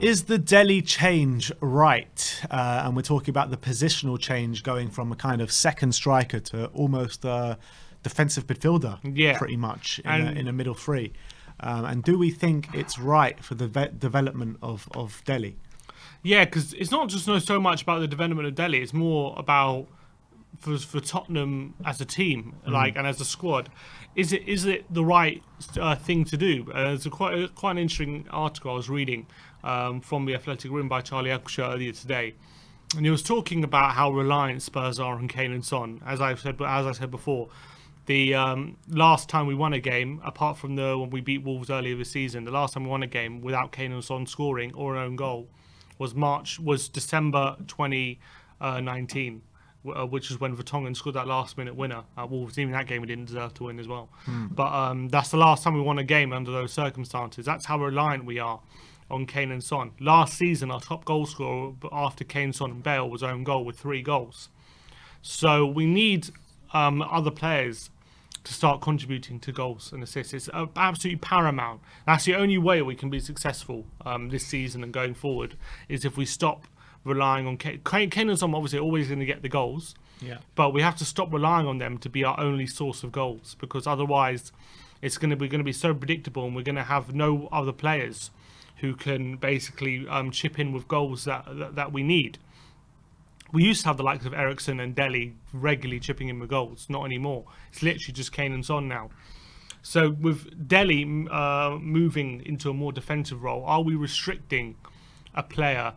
Is the Dele change right? And we're talking about the positional change going from a kind of second striker to almost a defensive midfielder, pretty much, in a middle three. And do we think it's right for the development of Dele? Yeah, because it's not just so much about the development of Dele, it's more about for Tottenham as a team, and as a squad. Is it the right thing to do? There's quite an interesting article I was reading from The Athletic, written by Charlie Eccleshare earlier today, and he was talking about how reliant Spurs are on Kane and Son. As I said before, the last time we won a game, apart from when we beat Wolves earlier this season, the last time we won a game without Kane and Son scoring or an own goal was December 2019. Which is when Vertonghen scored that last-minute winner at Wolves. Even that game we didn't deserve to win as well. But that's the last time we won a game under those circumstances. That's how reliant we are on Kane and Son. Last season, our top goal scorer after Kane, Son and Bale was own goal with 3 goals. So we need other players to start contributing to goals and assists. It's absolutely paramount. That's the only way we can be successful this season and going forward, is if we stop relying on Kane and Son. Obviously always going to get the goals, but we have to stop relying on them to be our only source of goals, because otherwise we're going to be so predictable, and we're going to have no other players who can basically chip in with goals that we need. We used to have the likes of Eriksen and Dele regularly chipping in with goals. Not anymore. It's literally just Kane and Son now. So with Dele moving into a more defensive role, are we restricting a player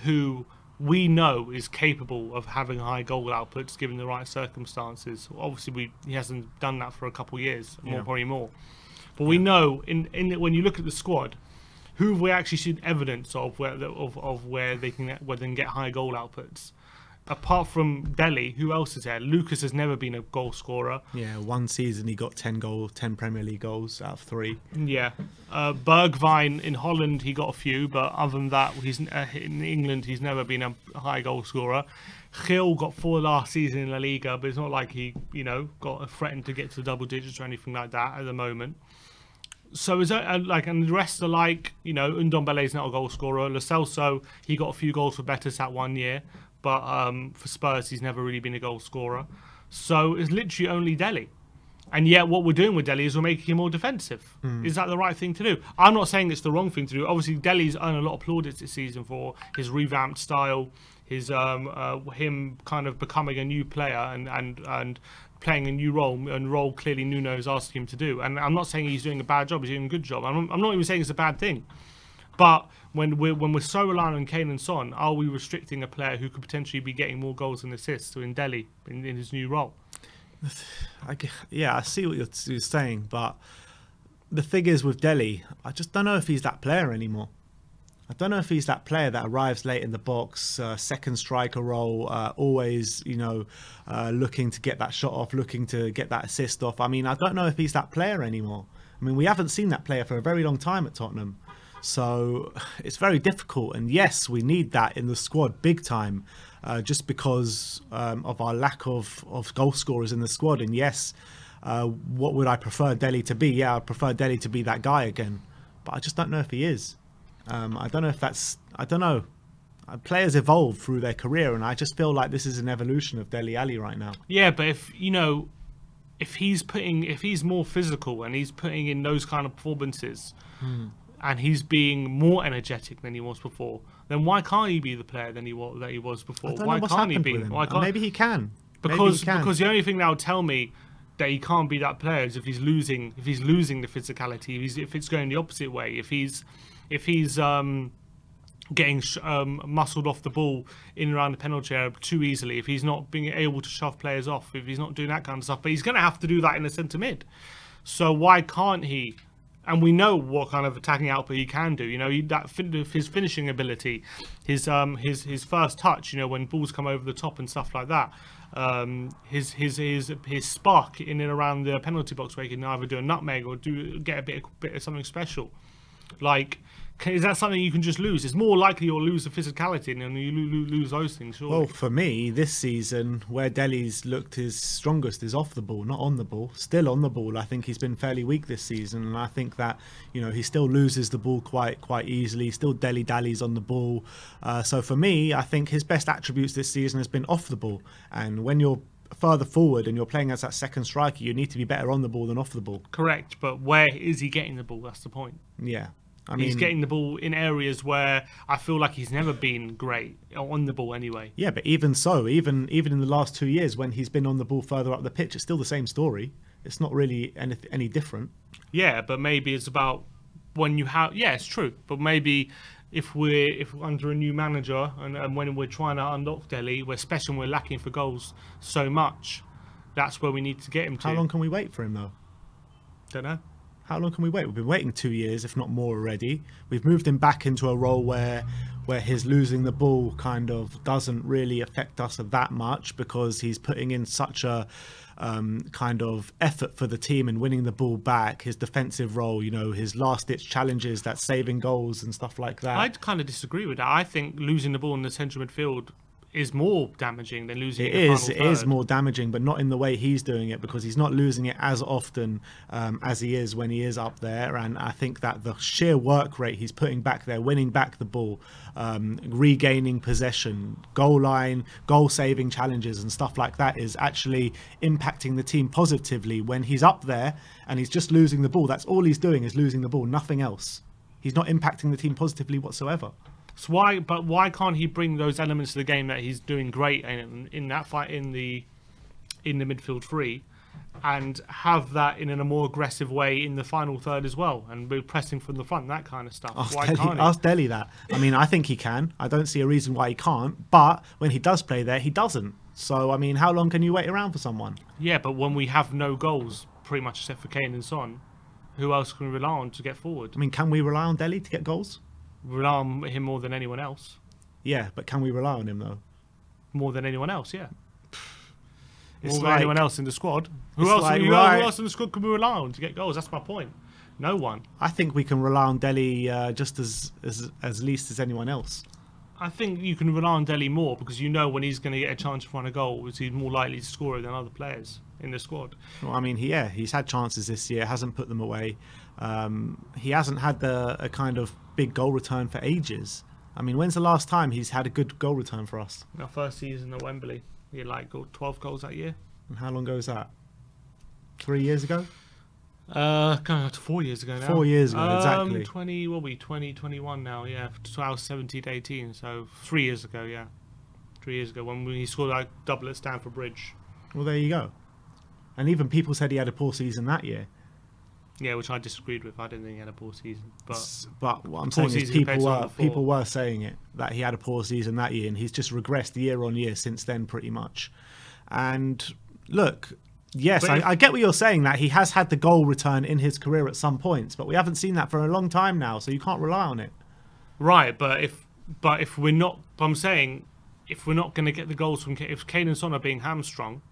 who we know is capable of having high goal outputs given the right circumstances? Obviously, he hasn't done that for a couple of years, probably more. But we know when you look at the squad, who have we actually seen evidence of where they can get high goal outputs? Apart from Dele, who else is there? Lucas has never been a goal scorer. Yeah, one season he got 10 Premier League goals out of 3. Yeah, Bergwijn in Holland, he got a few, but other than that, in England he's never been a high goal scorer. Gil got 4 last season in La Liga, but it's not like he got threatened to get to double digits or anything like that at the moment. So is that and the rest are Ndombele's not a goal scorer. Lo Celso, he got a few goals for Betis that 1 year. But for Spurs, he's never really been a goal scorer. So it's literally only Dele. And yet what we're doing with Dele is we're making him more defensive. Is that the right thing to do? I'm not saying it's the wrong thing to do. Obviously, Dele's earned a lot of plaudits this season for his revamped style, his him kind of becoming a new player and playing a new role clearly Nuno's asking him to do. And I'm not saying he's doing a bad job. He's doing a good job. I'm not even saying it's a bad thing. But when we're so reliant on Kane and Son, are we restricting a player who could potentially be getting more goals and assists in Dele in his new role? I see what you're saying, but the thing is with Dele, I just don't know if he's that player anymore. I don't know if he's that player that arrives late in the box, second striker role, always, looking to get that shot off, looking to get that assist off. I mean, I don't know if he's that player anymore. I mean, we haven't seen that player for a very long time at Tottenham. So it's very difficult, and yes, we need that in the squad big time, just because of our lack of goal scorers in the squad. And yes, what would I prefer Dele to be? Yeah, I prefer Dele to be that guy again, but I just don't know if he is. I don't know if that's, I don't know. Players evolve through their career, and I just feel like this is an evolution of Dele Alli right now. Yeah, but if he's more physical and he's putting in those kind of performances, and he's being more energetic than he was before, then why can't he be the player that he was before? Why can't he be? Maybe he can. Because the only thing that would tell me that he can't be that player is if he's losing the physicality, if it's going the opposite way, if he's getting muscled off the ball in and around the penalty area too easily, if he's not being able to shove players off, if he's not doing that kind of stuff. But he's going to have to do that in the centre mid. So why can't he? And we know what kind of attacking output he can do. His finishing ability, his first touch. when balls come over the top and stuff like that. His spark in and around the penalty box, where he can either do a nutmeg or get a bit of something special. Like, is that something you can just lose? It's more likely you'll lose the physicality and you lose those things, surely. Well, for me, this season, where Dele's looked his strongest is off the ball, not on the ball. Still on the ball, I think he's been fairly weak this season, and I think that, you know, he still loses the ball quite easily. Still dallies on the ball. So for me, I think his best attributes this season has been off the ball. And when you're further forward and you're playing as that second striker, you need to be better on the ball than off the ball. Correct, but where is he getting the ball? That's the point. Yeah. He's getting the ball in areas where I feel like he's never been great on the ball anyway. Yeah, but even so, even in the last 2 years when he's been on the ball further up the pitch, it's still the same story. It's not really any different. Yeah, but maybe it's about when you have... Yeah, it's true. But maybe if we're under a new manager and when we're trying to unlock Dele, especially when we're lacking for goals so much, that's where we need to get him to. How long can we wait for him, though? Don't know. How long can we wait? We've been waiting 2 years, if not more already. We've moved him back into a role where his losing the ball kind of doesn't really affect us that much because he's putting in such a kind of effort for the team and winning the ball back. His defensive role, you know, his last-ditch challenges, that's saving goals and stuff like that. I'd kind of disagree with that. I think losing the ball in the central midfield is more damaging than losing it in the final third. It is more damaging, but not in the way he's doing it, because he's not losing it as often as he is when he is up there. And I think that the sheer work rate he's putting back there, winning back the ball, regaining possession, goal line, goal-saving challenges and stuff like that is actually impacting the team positively. When he's up there and he's just losing the ball, that's all he's doing is losing the ball, nothing else. He's not impacting the team positively whatsoever. So why can't he bring those elements to the game that he's doing great in that fight in the midfield three, and have that in a more aggressive way in the final third as well, and be pressing from the front, that kind of stuff? Ask Dele that. I mean, I think he can. I don't see a reason why he can't. But when he does play there, he doesn't. So I mean, how long can you wait around for someone? Yeah, but when we have no goals, pretty much except for Kane and Son, who else can we rely on to get forward? I mean, can we rely on Dele to get goals? Rely on him more than anyone else. Yeah, but can we rely on him though? More than anyone else, yeah. It's more than anyone else in the squad. Who else in the squad can we rely on to get goals? That's my point. No one. I think we can rely on Dele just as least as anyone else. I think you can rely on Dele more because you know when he's going to get a chance to find a goal, he's more likely to score it than other players in the squad. Well, I mean, he's had chances this year, hasn't put them away. He hasn't had a kind of big goal return for ages. I mean, when's the last time he's had a good goal return for us? Our first season at Wembley, he had like 12 goals that year. And how long ago was that? 3 years ago? Going up to 4 years ago now. 4 years ago, exactly. 2021 now, yeah. 2017 to 18, so 3 years ago, yeah. 3 years ago when he scored that double at Stamford Bridge. Well, there you go. And even people said he had a poor season that year. Yeah, which I disagreed with. I didn't think he had a poor season. But what I'm saying is people were saying it, that he had a poor season that year, and he's just regressed year on year since then pretty much. And look, yes, I get what you're saying, that he has had the goal return in his career at some points, but we haven't seen that for a long time now, so you can't rely on it. Right, but if we're not, I'm saying, if we're not going to get the goals from, if Kane and Son are being hamstrung,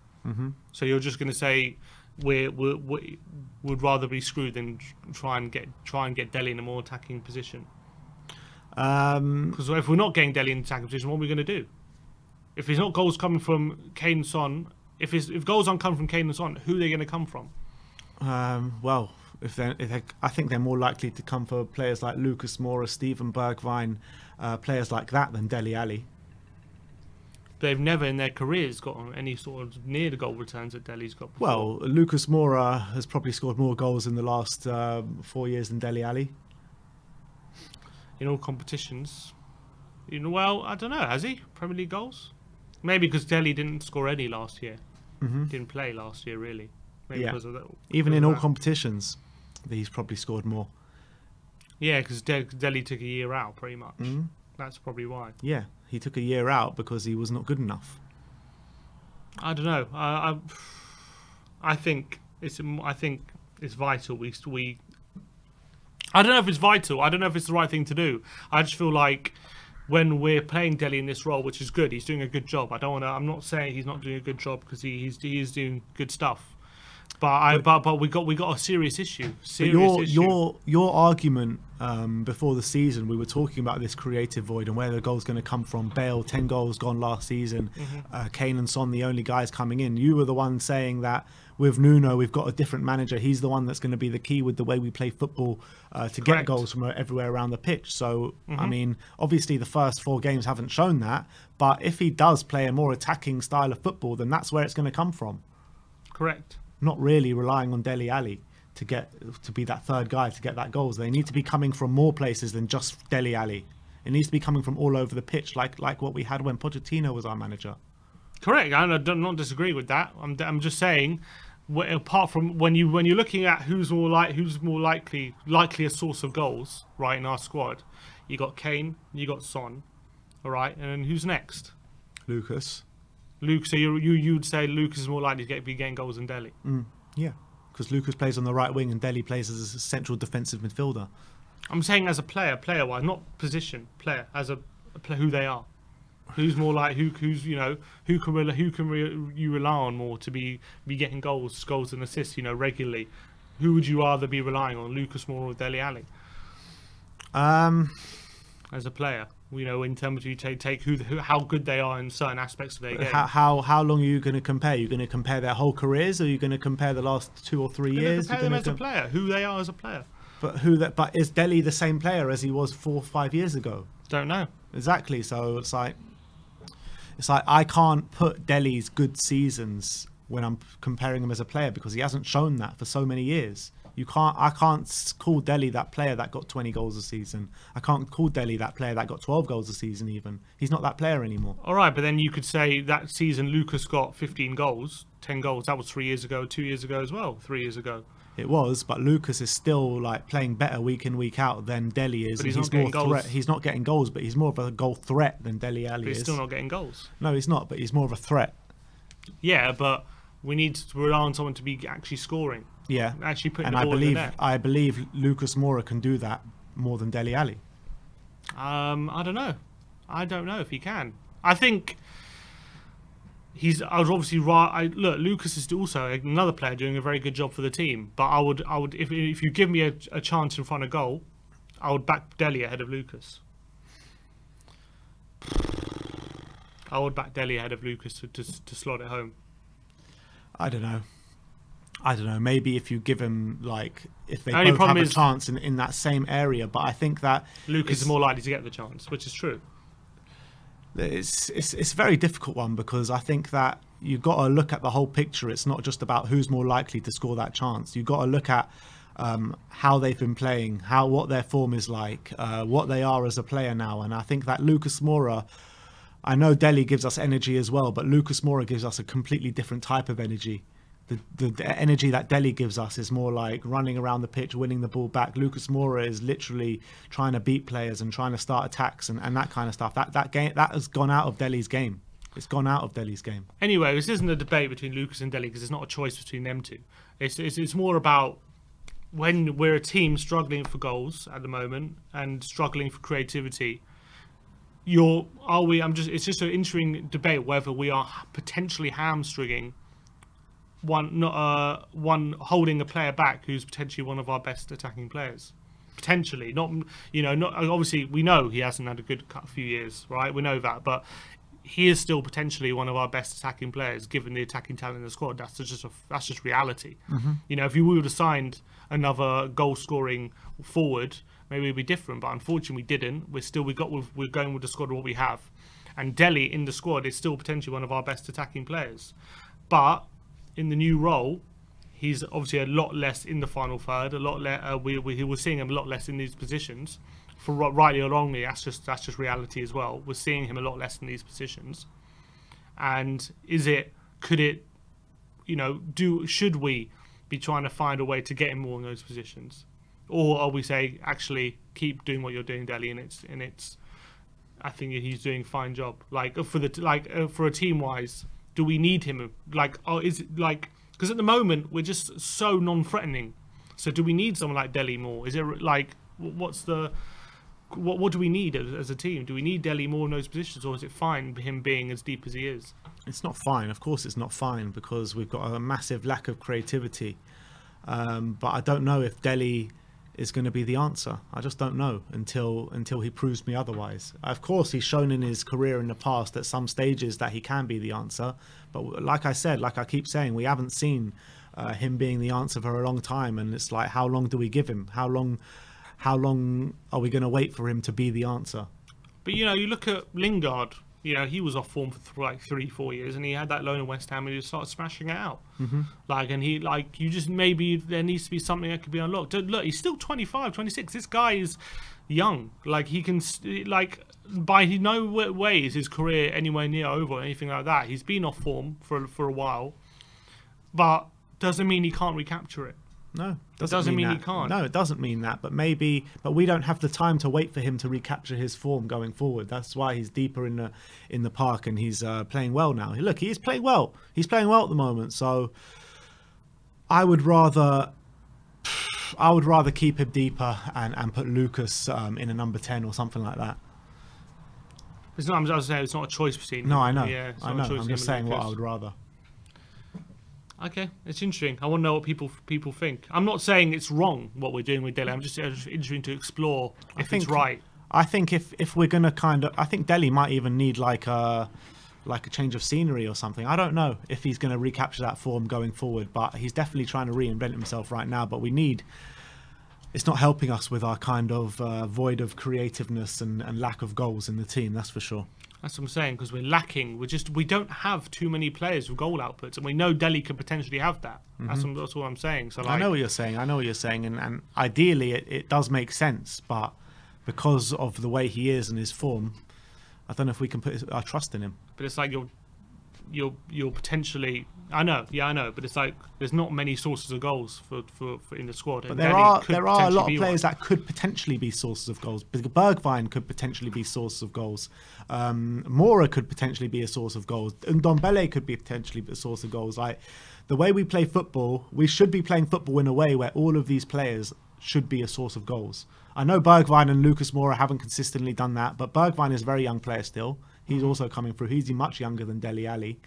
so you're just going to say we would rather be screwed than try and get Dele in a more attacking position. Because if we're not getting Dele in attacking position, what are we going to do? If there's not goals coming from Kane and Son, if goals aren't coming from Kane and Son, who are they going to come from? Well, I think they're more likely to come for players like Lucas Moura, Steven Bergwijn, players like that than Dele Alli. They've never in their careers got any sort of near the goal returns that Dele's got before. Well, Lucas Moura has probably scored more goals in the last 4 years than Dele Alli. In all competitions. Well, I don't know, has he? Premier League goals? Maybe because Dele didn't score any last year. Didn't play last year, really. Maybe because of that. Even in all competitions, he's probably scored more. Yeah, because Dele took a year out, pretty much. That's probably why. Yeah, he took a year out because he was not good enough. I don't know. I think it's vital. I don't know if it's vital. I don't know if it's the right thing to do. I just feel like when we're playing Dele in this role, which is good, he's doing a good job. I'm not saying he's not doing a good job because he is doing good stuff. But we got a serious issue. Your argument before the season, we were talking about this creative void and where the goal's going to come from. Bale, 10 goals gone last season. Kane and Son, the only guys coming in. You were the one saying that with Nuno, we've got a different manager. He's the one that's going to be the key with the way we play football to get goals from everywhere around the pitch. So, I mean, obviously the first 4 games haven't shown that. But if he does play a more attacking style of football, then that's where it's going to come from. Correct. Not really relying on Dele Alli to be that third guy to get that goals. They need to be coming from more places than just Dele Alli. It needs to be coming from all over the pitch, like what we had when Pochettino was our manager. Correct. I don't not disagree with that. I'm just saying, apart from when you're looking at who's more likely a source of goals, right, in our squad, you got Kane, you got Son, all right, and then who's next? Lucas. So you'd say Lucas is more likely to be getting goals than Dele? Yeah, because Lucas plays on the right wing and Dele plays as a central defensive midfielder. I'm saying as a player-wise, not position, player, as a player, who they are. Who's more like who can you rely on more to be getting goals and assists, regularly? Who would you rather be relying on, Lucas Moura or Dele Alli? As a player. In terms of you take how good they are in certain aspects of their game. How long are you going to compare? You're going to compare their whole careers, or are you going to compare the last 2 or 3 years? Compare them as a player, who they are as a player. But is Dele the same player as he was 4 or 5 years ago? Don't know. Exactly. So it's like I can't put Dele's good seasons when I'm comparing him as a player because he hasn't shown that for so many years. I can't call Dele that player that got 20 goals a season. I can't call Dele that player that got 12 goals a season even. He's not that player anymore. All right, but then you could say that season Lucas got 15 goals, 10 goals. That was 3 years ago, 2 years ago as well, 3 years ago. It was, but Lucas is still playing better week in, week out than Dele is. But he's not getting goals. He's not getting goals, but he's more of a goal threat than Dele Alli is. But he's still not getting goals. No, he's not, but he's more of a threat. Yeah, but we need to rely on someone to be actually scoring. Yeah, actually putting the ball in the net. I believe Lucas Moura can do that more than Dele Alli. I don't know. I don't know if he can. I think I was obviously right. Look, Lucas is also another player doing a very good job for the team. But I would if you give me a chance in front of goal, I would back Dele ahead of Lucas. I would back Dele ahead of Lucas to slot it home. I don't know. Maybe if you give him if they both have a chance in that same area, but I think that Lucas is more likely to get the chance, which is true. It's a very difficult one because I think that you've got to look at the whole picture. It's not just about who's more likely to score that chance. You've got to look at how they've been playing, what their form is like, what they are as a player now, and I think that Lucas Moura. I know Dele gives us energy as well, but Lucas Moura gives us a completely different type of energy. The energy that Dele gives us is more like running around the pitch, winning the ball back. Lucas Moura is literally trying to beat players and trying to start attacks and that kind of stuff. That has gone out of Dele's game. It's gone out of Dele's game. Anyway, this isn't a debate between Lucas and Dele because it's not a choice between them two. It's more about when we're a team struggling for goals at the moment and struggling for creativity. It's just an interesting debate whether we are potentially hamstringing one holding a player back who's potentially one of our best attacking players. Potentially, not obviously we know he hasn't had a good few years, right? We know that, but he is still potentially one of our best attacking players given the attacking talent in the squad. That's just reality. If we would have signed another goal scoring forward, maybe it'd be different, but unfortunately we didn't. We're going with the squad of what we have, and Dele in the squad is still potentially one of our best attacking players, but in the new role, he's obviously a lot less in the final third. A lot less. We're seeing him a lot less in these positions. For rightly or wrongly, that's just reality as well. We're seeing him a lot less in these positions. And should we be trying to find a way to get him more in those positions, or are we say actually keep doing what you're doing, Dele, and it's I think he's doing a fine job. For a team wise. Do we need him? Because at the moment we're just so non-threatening. So do we need someone like Dele more? Is it what's the what do we need as a team? Do we need Dele more in those positions, or is it fine him being as deep as he is? It's not fine. Of course, it's not fine because we've got a massive lack of creativity. But I don't know if Dele is going to be the answer. I just don't know until he proves me otherwise. Of course, he's shown in his career in the past at some stages that he can be the answer. But like I said, like I keep saying, we haven't seen him being the answer for a long time. And it's like, how long do we give him? How long are we going to wait for him to be the answer? But, you know, you look at Lingard. You know, he was off form for like 3-4 years, and he had that loan in West Ham, and he just started smashing it out. Like, and he, like, you just, maybe there needs to be something that could be unlocked. Look, he's still 25, 26. This guy is young. Like, he can, like, by no way is his career anywhere near over or anything like that. He's been off form for a while, but doesn't mean he can't recapture it. No, doesn't mean he can't. No, it doesn't mean that. But we don't have the time to wait for him to recapture his form going forward. That's why he's deeper in the park, and he's playing well now. Look, he's playing well. He's playing well at the moment. So I would rather keep him deeper and put Lucas in a number 10 or something like that. It's not. I was saying it's not a choice between. No, I know. Yeah, I know. I'm just saying what I would rather. Okay, it's interesting. I want to know what people think. I'm not saying it's wrong what we're doing with Dele. I'm just interested to explore if it's right. I think if we're gonna I think Dele might even need like a change of scenery or something. I don't know if he's going to recapture that form going forward, but he's definitely trying to reinvent himself right now. But it's not helping us with our kind of void of creativeness and lack of goals in the team. That's for sure. That's what I'm saying, because we're lacking. We don't have too many players with goal outputs, and we know Dele could potentially have that. That's what I'm saying. So, like, I know what you're saying. And ideally it does make sense, but because of the way he is and his form, I don't know if we can put our trust in him. But it's like you're potentially. I know, but it's like there's not many sources of goals for in the squad. But there are a lot of players that could potentially be sources of goals. Bergwijn could potentially be sources of goals. Mora could potentially be a source of goals. Ndombele could be potentially a source of goals. Like, the way we play football, we should be playing football in a way where all of these players should be a source of goals. I know Bergwijn and Lucas Moura haven't consistently done that, but Bergwijn is a very young player still. He's also coming through. He's much younger than Dele Alli.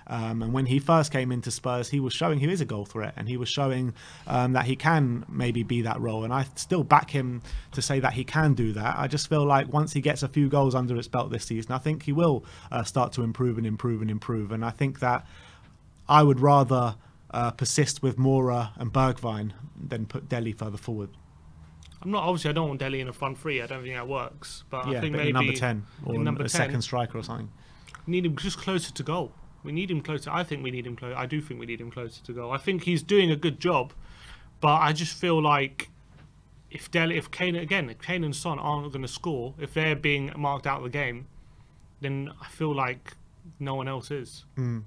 And when he first came into Spurs, he was showing he is a goal threat, and he was showing that he can maybe be that role. And I still back him to say that he can do that. I just feel like once he gets a few goals under his belt this season, I think he will start to improve. And I think that I would rather persist with Moura and Bergwijn than put Dele further forward. I don't want Dele in a front three. I don't think that works. But I think maybe number 10 or number a 10, second striker or something. Need him just closer to goal. We need him closer. I think we need him closer. I do think we need him closer to goal. I think he's doing a good job, but I just feel like if Kane and Son aren't going to score, if they're being marked out of the game, then I feel like no one else is. And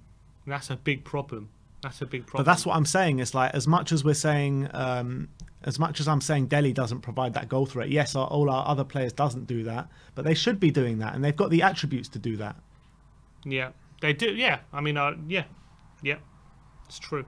that's a big problem. But that's what I'm saying. It's like, as much as I'm saying Dele doesn't provide that goal threat, yes, all our other players doesn't do that, but they should be doing that, and they've got the attributes to do that. Yeah, they do. Yeah, I mean, yeah, it's true.